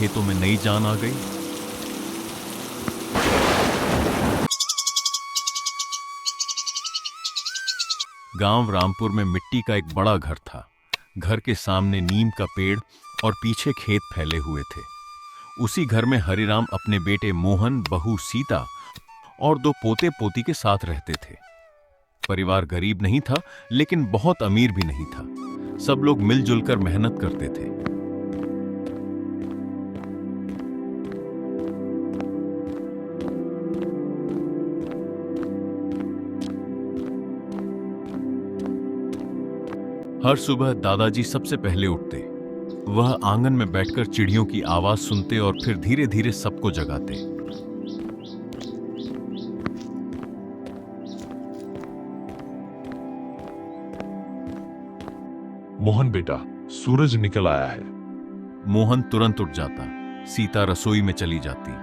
खेतों में नई जान आ गई। गांव रामपुर में मिट्टी का एक बड़ा घर था। घर के सामने नीम का पेड़ और पीछे खेत फैले हुए थे। उसी घर में हरिराम अपने बेटे मोहन, बहू सीता और दो पोते पोती के साथ रहते थे। परिवार गरीब नहीं था, लेकिन बहुत अमीर भी नहीं था। सब लोग मिलजुल कर मेहनत करते थे। हर सुबह दादाजी सबसे पहले उठते। वह आंगन में बैठकर चिड़ियों की आवाज सुनते और फिर धीरे धीरे सबको जगाते। मोहन बेटा, सूरज निकल आया है। मोहन तुरंत उठ जाता। सीता रसोई में चली जाती।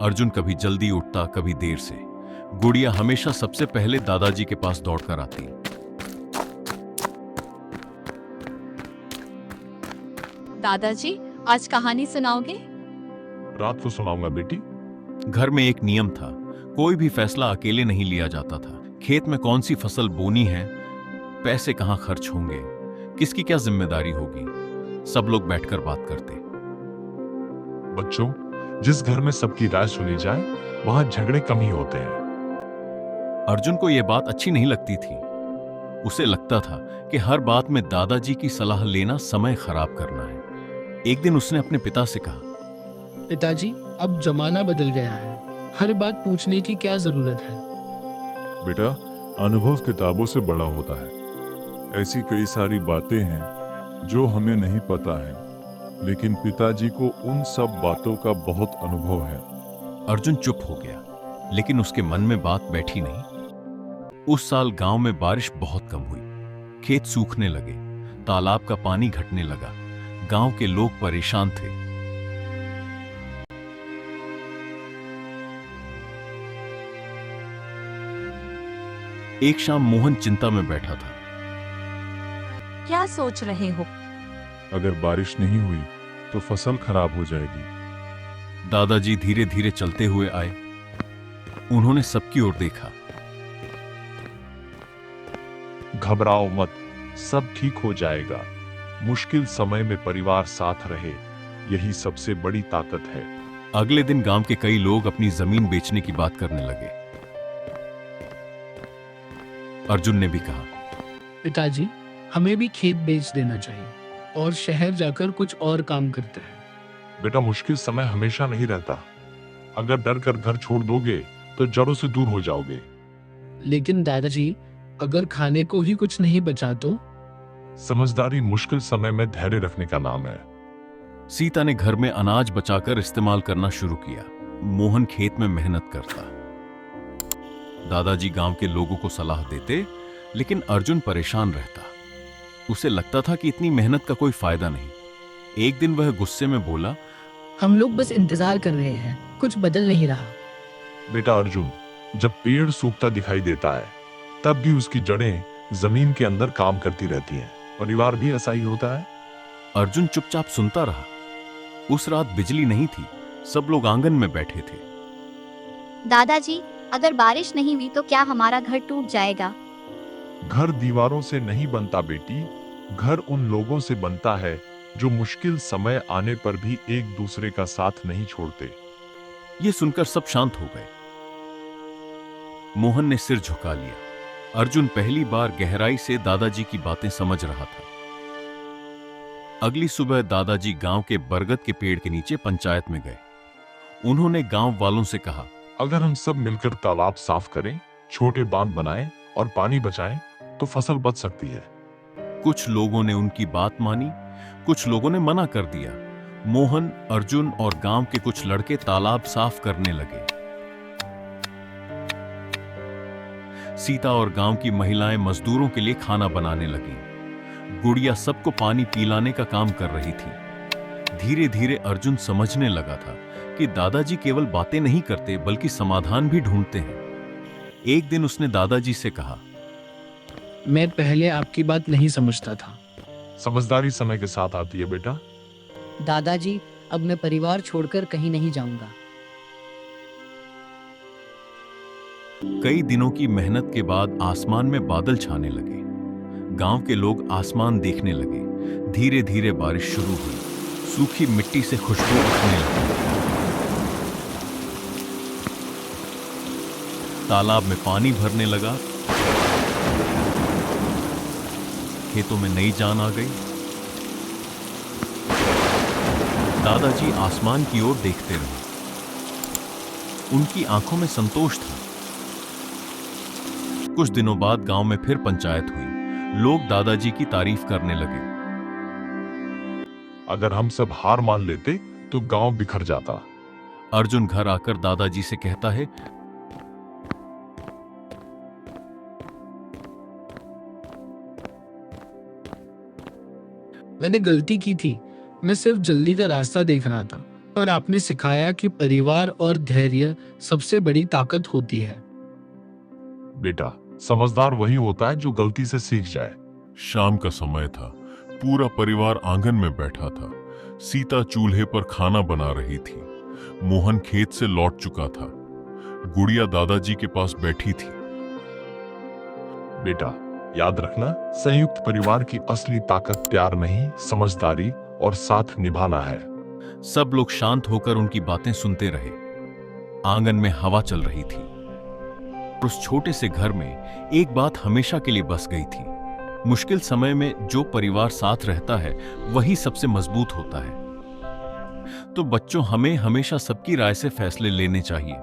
अर्जुन कभी जल्दी उठता, कभी देर से। गुड़िया हमेशा सबसे पहले दादाजी के पास दौड़कर आती। दादाजी, आज कहानी सुनाओगे? रात को सुनाऊंगा बेटी। घर में एक नियम था, कोई भी फैसला अकेले नहीं लिया जाता था। खेत में कौन सी फसल बोनी है, पैसे कहां खर्च होंगे, किसकी क्या जिम्मेदारी होगी, सब लोग बैठकर बात करते। बच्चों, जिस घर में सबकी राय सुनी जाए, वहां झगड़े कम ही होते हैं। अर्जुन को यह बात अच्छी नहीं लगती थी। उसे लगता था कि हर बात में दादाजी की सलाह लेना समय खराब करना है। एक दिन उसने अपने पिता से कहा, पिताजी, अब जमाना बदल गया है, हर बात पूछने की क्या जरूरत है? बेटा, अनुभव किताबों से बड़ा होता है। ऐसी कई सारी बातें हैं जो हमें नहीं पता है, लेकिन पिताजी को उन सब बातों का बहुत अनुभव है। अर्जुन चुप हो गया, लेकिन उसके मन में बात बैठी नहीं। उस साल गांव में बारिश बहुत कम हुई। खेत सूखने लगे, तालाब का पानी घटने लगा। गांव के लोग परेशान थे। एक शाम मोहन चिंता में बैठा था। क्या सोच रहे हो? अगर बारिश नहीं हुई तो फसल खराब हो जाएगी। दादाजी धीरे धीरे चलते हुए आए। उन्होंने सबकी ओर देखा। घबराओ मत, सब ठीक हो जाएगा। मुश्किल समय में परिवार साथ रहे, यही सबसे बड़ी ताकत है। अगले दिन गांव के कई लोग अपनी जमीन बेचने की बात करने लगे। अर्जुन ने भी कहा, पिताजी, हमें भी खेत बेच देना चाहिए और शहर जाकर कुछ और काम करते हैं। बेटा, मुश्किल समय हमेशा नहीं रहता। अगर डर कर घर छोड़ दोगे तो जड़ों से दूर हो जाओगे। लेकिन दादाजी, अगर खाने को ही कुछ नहीं बचा तो? समझदारी मुश्किल समय में धैर्य रखने का नाम है। सीता ने घर में अनाज बचाकर इस्तेमाल करना शुरू किया। मोहन खेत में मेहनत करता। दादाजी गांव के लोगों को सलाह देते, लेकिन अर्जुन परेशान रहता। उसे लगता था कि इतनी मेहनत का कोई फायदा नहीं। एक दिन वह गुस्से में बोला, हम लोग बस इंतजार कर रहे हैं, कुछ बदल नहीं रहा। बेटा अर्जुन, जब पेड़ सूखता दिखाई देता है, तब भी उसकी जड़ें जमीन के अंदर काम करती रहती हैं। परिवार भी ऐसा ही होता है। अर्जुन चुपचाप सुनता रहा। उस रात बिजली नहीं थी। सब लोग आंगन में बैठे थे। दादाजी, अगर बारिश नहीं हुई तो क्या हमारा घर टूट जाएगा? घर दीवारों से नहीं बनता बेटी, घर उन लोगों से बनता है जो मुश्किल समय आने पर भी एक दूसरे का साथ नहीं छोड़ते। यह सुनकर सब शांत हो गए। मोहन ने सिर झुका लिया। अर्जुन पहली बार गहराई से दादाजी की बातें समझ रहा था। अगली सुबह दादाजी गांव के बरगद के पेड़ के नीचे पंचायत में गए। उन्होंने गांव वालों से कहा, अगर हम सब मिलकर तालाब साफ करें, छोटे बांध बनाएं और पानी बचाएं, तो फसल बच सकती है। कुछ लोगों ने उनकी बात मानी, कुछ लोगों ने मना कर दिया। मोहन, अर्जुन और गांव के कुछ लड़के तालाब साफ करने लगे। सीता और गांव की महिलाएं मजदूरों के लिए खाना बनाने लगीं। गुड़िया सबको पानी पिलाने का काम कर रही थी। धीरे धीरे अर्जुन समझने लगा था कि दादाजी केवल बातें नहीं करते, बल्कि समाधान भी ढूंढते हैं। एक दिन उसने दादाजी से कहा, मैं पहले आपकी बात नहीं समझता था। समझदारी समय के साथ आती है बेटा। दादाजी, अब मैं परिवार छोड़कर कहीं नहीं जाऊंगा। कई दिनों की मेहनत के बाद आसमान में बादल छाने लगे। गांव के लोग आसमान देखने लगे। धीरे धीरे बारिश शुरू हुई। सूखी मिट्टी से खुशबू उठने लगी। तालाब में पानी भरने लगा। खेतों में नई जान आ गई। दादाजी आसमान की ओर देखते रहे। उनकी आंखों में संतोष था। कुछ दिनों बाद गांव में फिर पंचायत हुई। लोग दादाजी की तारीफ करने लगे। अगर हम सब हार मान लेते तो गांव बिखर जाता। अर्जुन घर आकर दादाजी से कहता है, मैंने गलती की थी। मैं सिर्फ जल्दी का रास्ता देख रहा था और आपने सिखाया कि परिवार और धैर्य सबसे बड़ी ताकत होती है। बेटा, समझदार वही होता है जो गलती से सीख जाए। शाम का समय था। पूरा परिवार आंगन में बैठा था। सीता चूल्हे पर खाना बना रही थी। मोहन खेत से लौट चुका था। गुड़िया दादाजी के पास बैठी थी। बेटा, याद रखना, संयुक्त परिवार की असली ताकत प्यार नहीं, समझदारी और साथ निभाना है। सब लोग शांत होकर उनकी बातें सुनते रहे। आंगन में हवा चल रही थी। उस छोटे से घर में एक बात हमेशा के लिए बस गई थी। मुश्किल समय में जो परिवार साथ रहता है वही सबसे मजबूत होता है। तो बच्चों, हमें हमेशा सबकी राय से फैसले लेने चाहिए।